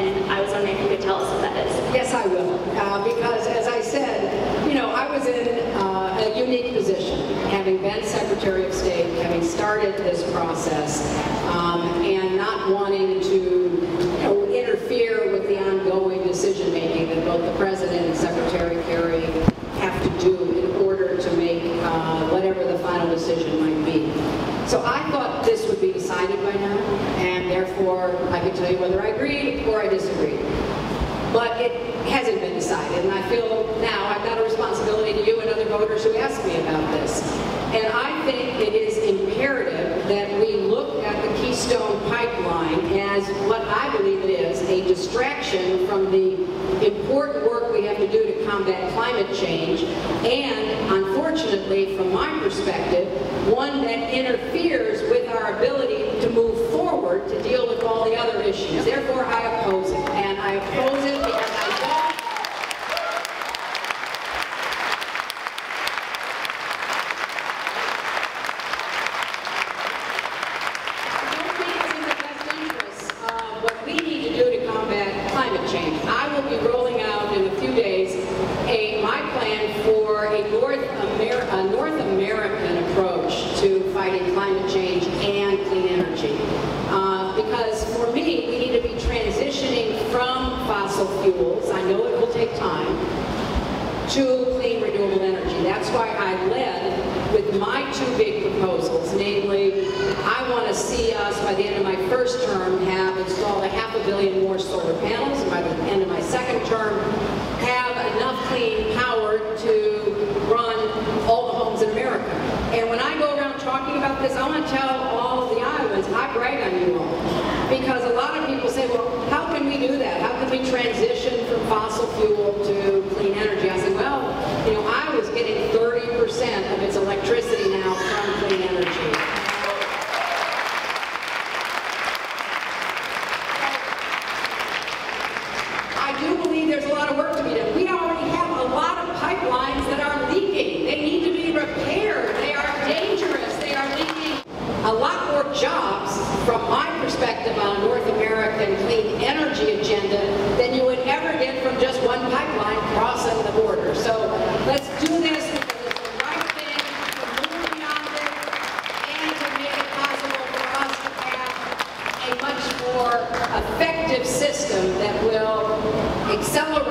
and I was wondering if you could tell us what that is. Yes, I will, because as I said, you know, I was in a unique position, having been Secretary of State, having started this process, and not wanting to interfere with the ongoing decision-making that both the President and Secretary Kerry have to do in order to make whatever the final decision might be. So I thought this would be decided by now, and therefore I could tell you whether I agreed or I disagreed. But it hasn't been decided, and I feel now I've got a responsibility to you and other voters who ask me about this. And I think it is imperative that we look at the Keystone pipeline as what I believe it is, a distraction from the important work we have to do to combat climate change, and unfortunately, from my perspective, one that interferes with our ability to move forward to deal with all the other issues. Therefore, I oppose it, and I oppose it because to clean renewable energy. That's why I led with my two big proposals, namely, I want to see us, by the end of my first term, have installed 500 million more solar panels, and by the end of my second term, have enough clean power to run all the homes in America. And when I go around talking about this, I want to tell all of the Iowans, I brag on you all. Because a lot of people say, well, how can we do that? How can we transition from fossil fuel to clean energy? I said, well, you know, Iowa's getting 30% of its electricity now from clean energy. I do believe there's a lot of work to be done. We already have a lot of pipelines that are leaking. They need to be repaired. They are dangerous. They are leaking. A lot more jobs, from my perspective, on a North American clean energy agenda than you would ever get from just one pipeline crossing the border. So let's do this because it's the right thing to move beyond it and to make it possible for us to have a much more effective system that will accelerate